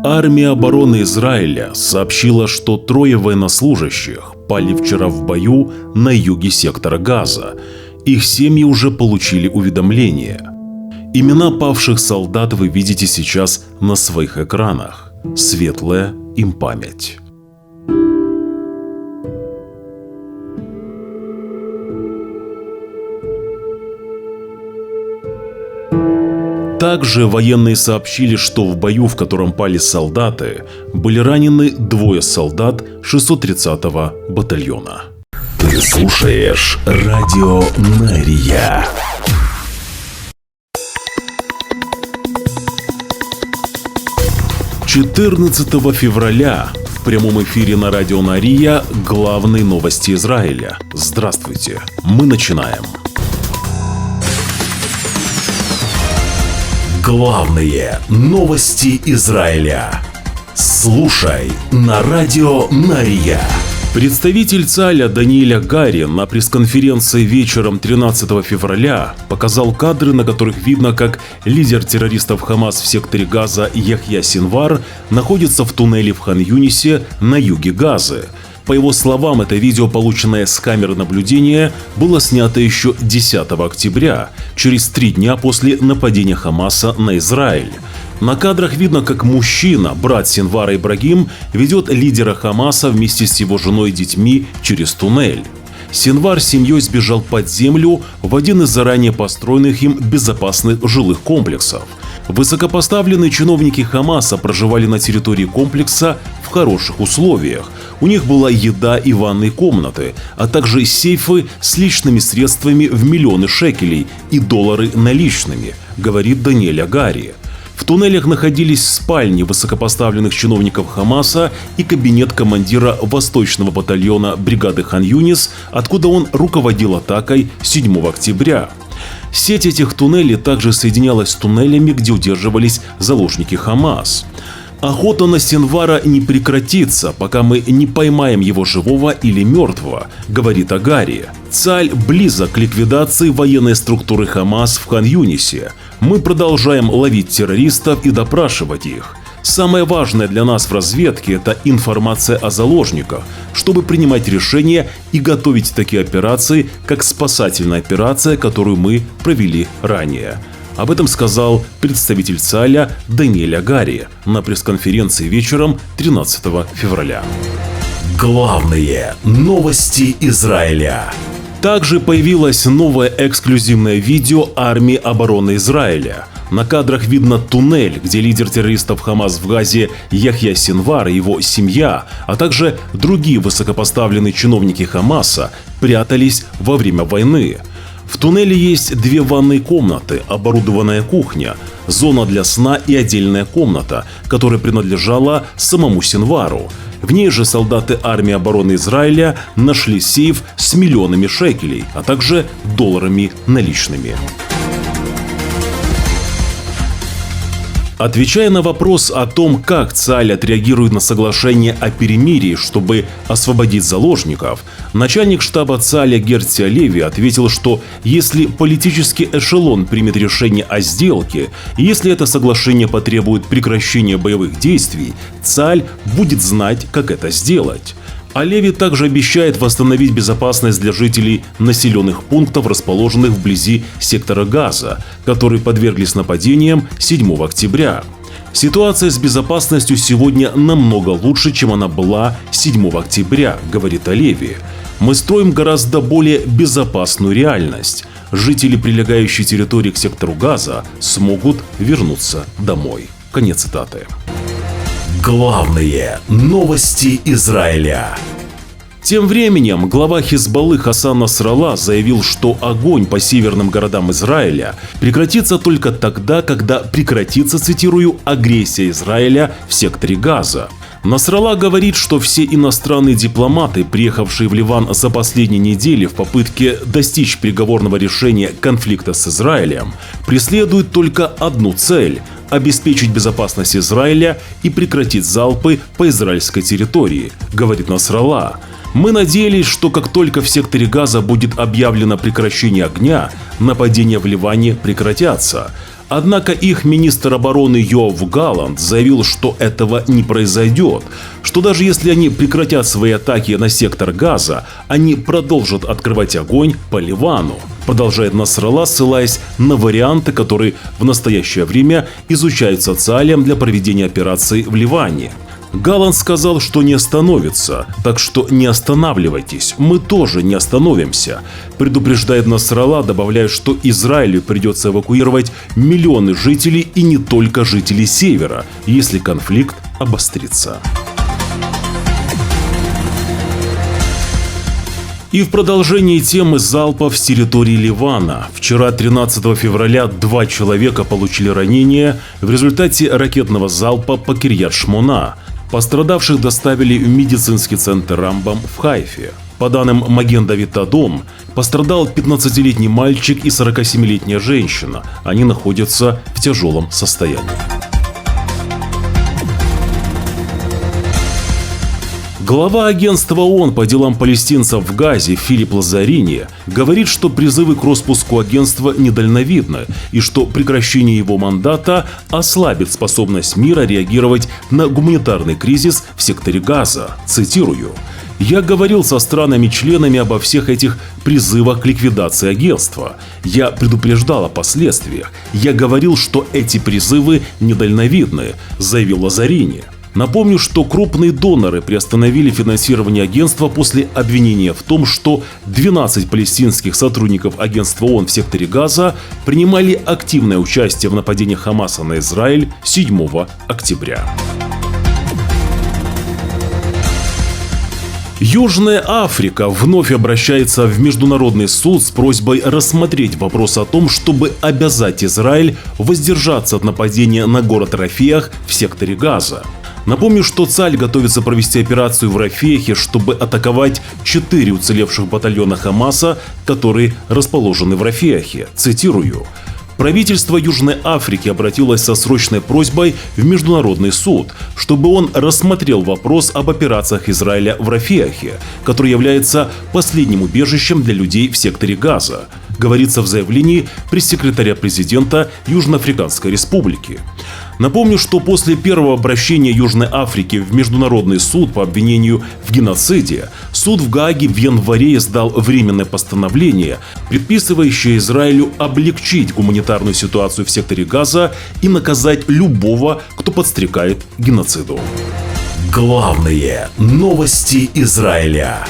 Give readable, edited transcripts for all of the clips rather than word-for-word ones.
Армия обороны Израиля сообщила, что 3 военнослужащих пали вчера в бою на юге сектора Газа. Их семьи уже получили уведомления. Имена павших солдат вы видите сейчас на своих экранах. Светлая им память. Также военные сообщили, что в бою, в котором пали солдаты, были ранены 2 солдат 630-го батальона. Ты слушаешь Радио Нария. «14 февраля в прямом эфире на Радио Нария главные новости Израиля. Здравствуйте, мы начинаем. Главные новости Израиля. Слушай на Радио Нария. Представитель ЦАЛЯ Даниэль Агари на пресс-конференции вечером 13 февраля показал кадры, на которых видно, как лидер террористов Хамас в секторе Газа Яхья Синвар находится в туннеле в Хан-Юнисе на юге Газы. По его словам, это видео, полученное с камеры наблюдения, было снято еще 10 октября, через 3 дня после нападения Хамаса на Израиль. На кадрах видно, как мужчина, брат Синвара Ибрагим, ведет лидера Хамаса вместе с его женой и детьми через туннель. Синвар с семьей сбежал под землю в один из заранее построенных им безопасных жилых комплексов. Высокопоставленные чиновники Хамаса проживали на территории комплекса в хороших условиях. У них была еда и ванные комнаты, а также сейфы с личными средствами в миллионы шекелей и доллары наличными, говорит Даниэль Агари. В туннелях находились спальни высокопоставленных чиновников Хамаса и кабинет командира Восточного батальона бригады Хан-Юнис, откуда он руководил атакой 7 октября. Сеть этих туннелей также соединялась с туннелями, где удерживались заложники Хамас. Охота на Синвара не прекратится, пока мы не поймаем его живого или мертвого, говорит Агари. ЦАЛЬ близок к ликвидации военной структуры Хамас в Хан-Юнисе. Мы продолжаем ловить террористов и допрашивать их. Самое важное для нас в разведке – это информация о заложниках, чтобы принимать решения и готовить такие операции, как спасательная операция, которую мы провели ранее. Об этом сказал представитель ЦАЛЯ Даниэль Агари на пресс-конференции вечером 13 февраля. Главные новости Израиля. Также появилось новое эксклюзивное видео армии обороны Израиля. На кадрах видно туннель, где лидер террористов Хамас в Газе Яхья Синвар и его семья, а также другие высокопоставленные чиновники Хамаса прятались во время войны. В туннеле есть 2 ванные комнаты, оборудованная кухня, зона для сна и отдельная комната, которая принадлежала самому Синвару. В ней же солдаты армии обороны Израиля нашли сейф с миллионами шекелей, а также долларами наличными. Отвечая на вопрос о том, как ЦАЛЬ отреагирует на соглашение о перемирии, чтобы освободить заложников, начальник штаба ЦАЛЯ Герци Алеви ответил, что если политический эшелон примет решение о сделке, и если это соглашение потребует прекращения боевых действий, ЦАЛЬ будет знать, как это сделать. Алеви также обещает восстановить безопасность для жителей населенных пунктов, расположенных вблизи сектора Газа, которые подверглись нападениям 7 октября. Ситуация с безопасностью сегодня намного лучше, чем она была 7 октября, говорит Алеви. Мы строим гораздо более безопасную реальность. Жители прилегающей территории к сектору Газа смогут вернуться домой. Конец цитаты. Главные новости Израиля. Тем временем глава Хизбаллы Хасан Насралла заявил, что огонь по северным городам Израиля прекратится только тогда, когда прекратится, цитирую, агрессия Израиля в секторе Газа. Насралла говорит, что все иностранные дипломаты, приехавшие в Ливан за последние недели в попытке достичь переговорного решения конфликта с Израилем, преследуют только одну цель – обеспечить безопасность Израиля и прекратить залпы по израильской территории, говорит Насралла. Мы надеялись, что как только в секторе Газа будет объявлено прекращение огня, нападения в Ливане прекратятся. Однако их министр обороны Йоав Галлант заявил, что этого не произойдет, что даже если они прекратят свои атаки на сектор Газа, они продолжат открывать огонь по Ливану. Продолжает Насралла, ссылаясь на варианты, которые в настоящее время изучаются Цаалем для проведения операции в Ливане. Галлант сказал, что не остановится, так что не останавливайтесь, мы тоже не остановимся. Предупреждает Насралла, добавляя, что Израилю придется эвакуировать миллионы жителей и не только жителей Севера, если конфликт обострится. И в продолжении темы залпов с территории Ливана. Вчера, 13 февраля, 2 человека получили ранения в результате ракетного залпа по Кирьят-Шмона. Пострадавших доставили в медицинский центр Рамбам в Хайфе. По данным Маген-Давид-Адом, пострадал 15-летний мальчик и 47-летняя женщина. Они находятся в тяжелом состоянии. Глава агентства ООН по делам палестинцев в Газе Филипп Лазарини говорит, что призывы к распуску агентства недальновидны и что прекращение его мандата ослабит способность мира реагировать на гуманитарный кризис в секторе Газа. Цитирую: «Я говорил со странами-членами обо всех этих призывах к ликвидации агентства. Я предупреждал о последствиях. Я говорил, что эти призывы недальновидны», заявил Лазарини. Напомню, что крупные доноры приостановили финансирование агентства после обвинения в том, что 12 палестинских сотрудников агентства ООН в секторе Газа принимали активное участие в нападении Хамаса на Израиль 7 октября. Южная Африка вновь обращается в Международный суд с просьбой рассмотреть вопрос о том, чтобы обязать Израиль воздержаться от нападения на город Рафиах в секторе Газа. Напомню, что Цааль готовится провести операцию в Рафиахе, чтобы атаковать 4 уцелевших батальона Хамаса, которые расположены в Рафиахе. Цитирую: «Правительство Южной Африки обратилось со срочной просьбой в Международный суд, чтобы он рассмотрел вопрос об операциях Израиля в Рафиахе, который является последним убежищем для людей в секторе Газа», говорится в заявлении пресс-секретаря президента Южноафриканской Республики. Напомню, что после первого обращения Южной Африки в Международный суд по обвинению в геноциде, суд в Гааге в январе издал временное постановление, предписывающее Израилю облегчить гуманитарную ситуацию в секторе Газа и наказать любого, кто подстрекает к геноциду. Главные новости Израиля.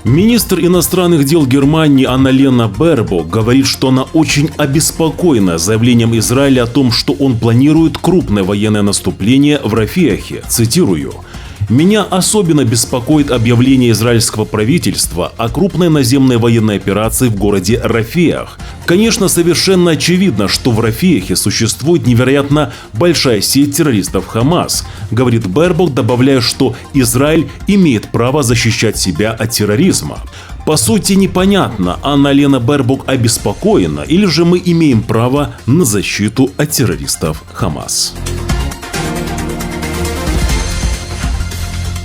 Министр иностранных дел Германии Анна-Лена Бербок говорит, что она очень обеспокоена заявлением Израиля о том, что он планирует крупное военное наступление в Рафиахе. Цитирую: «Меня особенно беспокоит объявление израильского правительства о крупной наземной военной операции в городе Рафиах. Конечно, совершенно очевидно, что в Рафиахе существует невероятно большая сеть террористов Хамас», говорит Бербок, добавляя, что Израиль имеет право защищать себя от терроризма. По сути, непонятно, Анна-Лена Бербок обеспокоена или же мы имеем право на защиту от террористов Хамас.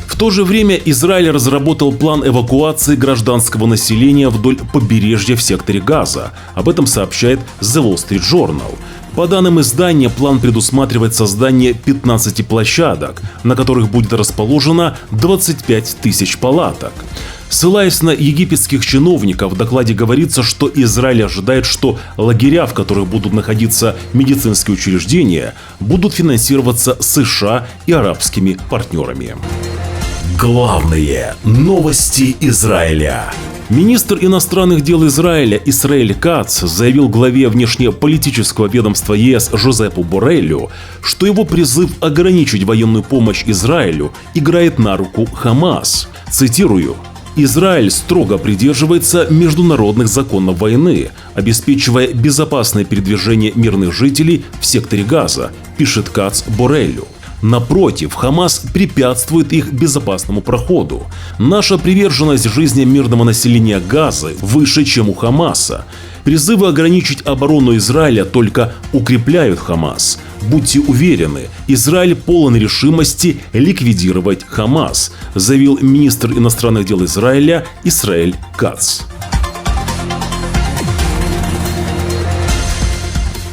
В то же время Израиль разработал план эвакуации гражданского населения вдоль побережья в секторе Газа. Об этом сообщает The Wall Street Journal. По данным издания, план предусматривает создание 15 площадок, на которых будет расположено 25 тысяч палаток. Ссылаясь на египетских чиновников, в докладе говорится, что Израиль ожидает, что лагеря, в которых будут находиться медицинские учреждения, будут финансироваться США и арабскими партнерами. Главные новости Израиля. Министр иностранных дел Израиля Исраэль Кац заявил главе внешнеполитического ведомства ЕС Жозепу Борреллю, что его призыв ограничить военную помощь Израилю играет на руку Хамас. Цитирую: «Израиль строго придерживается международных законов войны, обеспечивая безопасное передвижение мирных жителей в секторе Газа», пишет Кац Борреллю. Напротив, Хамас препятствует их безопасному проходу. Наша приверженность жизни мирного населения Газы выше, чем у Хамаса. Призывы ограничить оборону Израиля только укрепляют Хамас. Будьте уверены, Израиль полон решимости ликвидировать Хамас, заявил министр иностранных дел Израиля Исраэль Кац.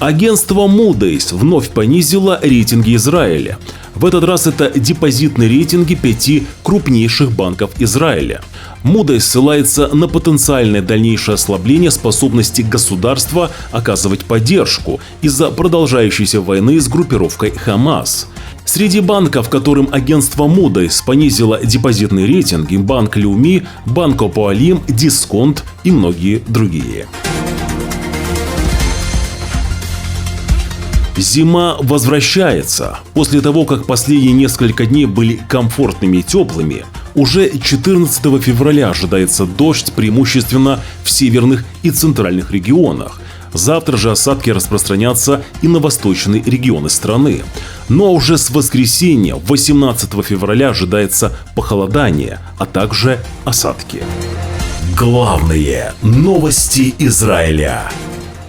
Агентство Moody's вновь понизило рейтинги Израиля. В этот раз это депозитные рейтинги 5 крупнейших банков Израиля. Moody's ссылается на потенциальное дальнейшее ослабление способности государства оказывать поддержку из-за продолжающейся войны с группировкой Хамас. Среди банков, которым агентство Moody's понизило депозитные рейтинги, Банк Леуми, Банк Апуалим, Дисконт и многие другие. Зима возвращается. После того, как последние несколько дней были комфортными и теплыми, уже 14 февраля ожидается дождь преимущественно в северных и центральных регионах. Завтра же осадки распространятся и на восточные регионы страны. Но уже с воскресенья, 18 февраля, ожидается похолодание, а также осадки. Главные новости Израиля.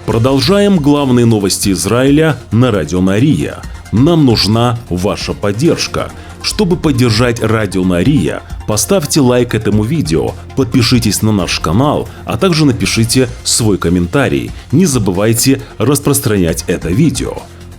Продолжаем главные новости Израиля на Радио Мария. Нам нужна ваша поддержка. Чтобы поддержать Радио Мария, поставьте лайк этому видео, подпишитесь на наш канал, а также напишите свой комментарий. Не забывайте распространять это видео.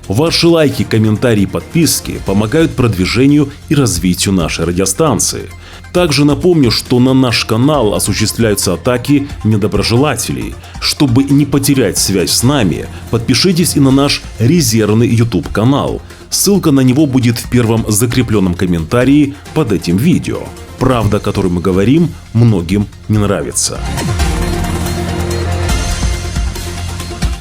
Ваши лайки, комментарии и подписки помогают продвижению и развитию нашей радиостанции. Также напомню, что на наш канал осуществляются атаки недоброжелателей. Чтобы не потерять связь с нами, подпишитесь и на наш резервный YouTube-канал. Ссылка на него будет в первом закрепленном комментарии под этим видео. Правда, о которой мы говорим, многим не нравится.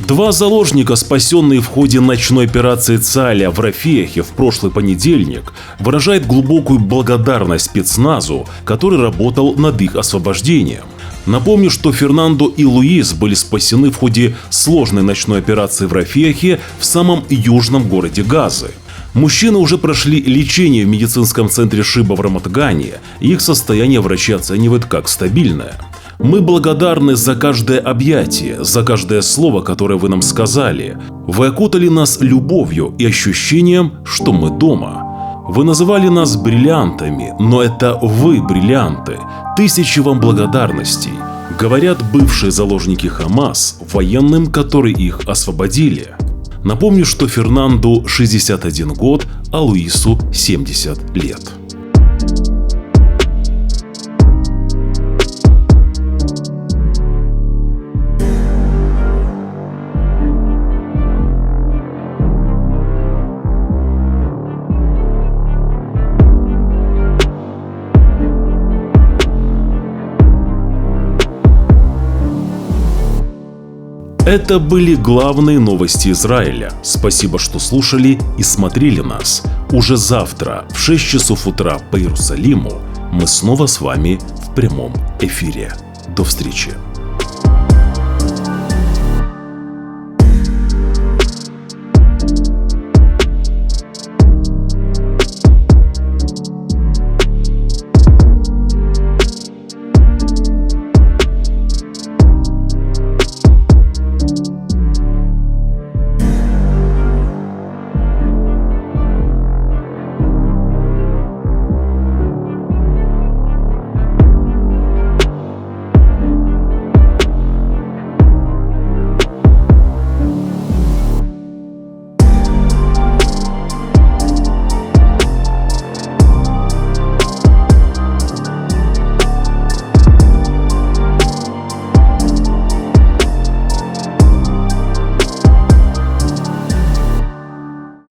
2 заложника, спасенные в ходе ночной операции Цааля в Рафиахе в прошлый понедельник, выражают глубокую благодарность спецназу, который работал над их освобождением. Напомню, что Фернандо и Луис были спасены в ходе сложной ночной операции в Рафиахе в самом южном городе Газы. Мужчины уже прошли лечение в медицинском центре Шиба в Рамат-Гане, и их состояние врачи оценивают как стабильное. Мы благодарны за каждое объятие, за каждое слово, которое вы нам сказали. Вы окутали нас любовью и ощущением, что мы дома. Вы называли нас бриллиантами, но это вы бриллианты. Тысячи вам благодарностей, говорят бывшие заложники Хамас военным, которые их освободили. Напомню, что Фернанду 61 год, а Луису 70 лет. Это были главные новости Израиля. Спасибо, что слушали и смотрели нас. Уже завтра в 6 часов утра по Иерусалиму мы снова с вами в прямом эфире. До встречи.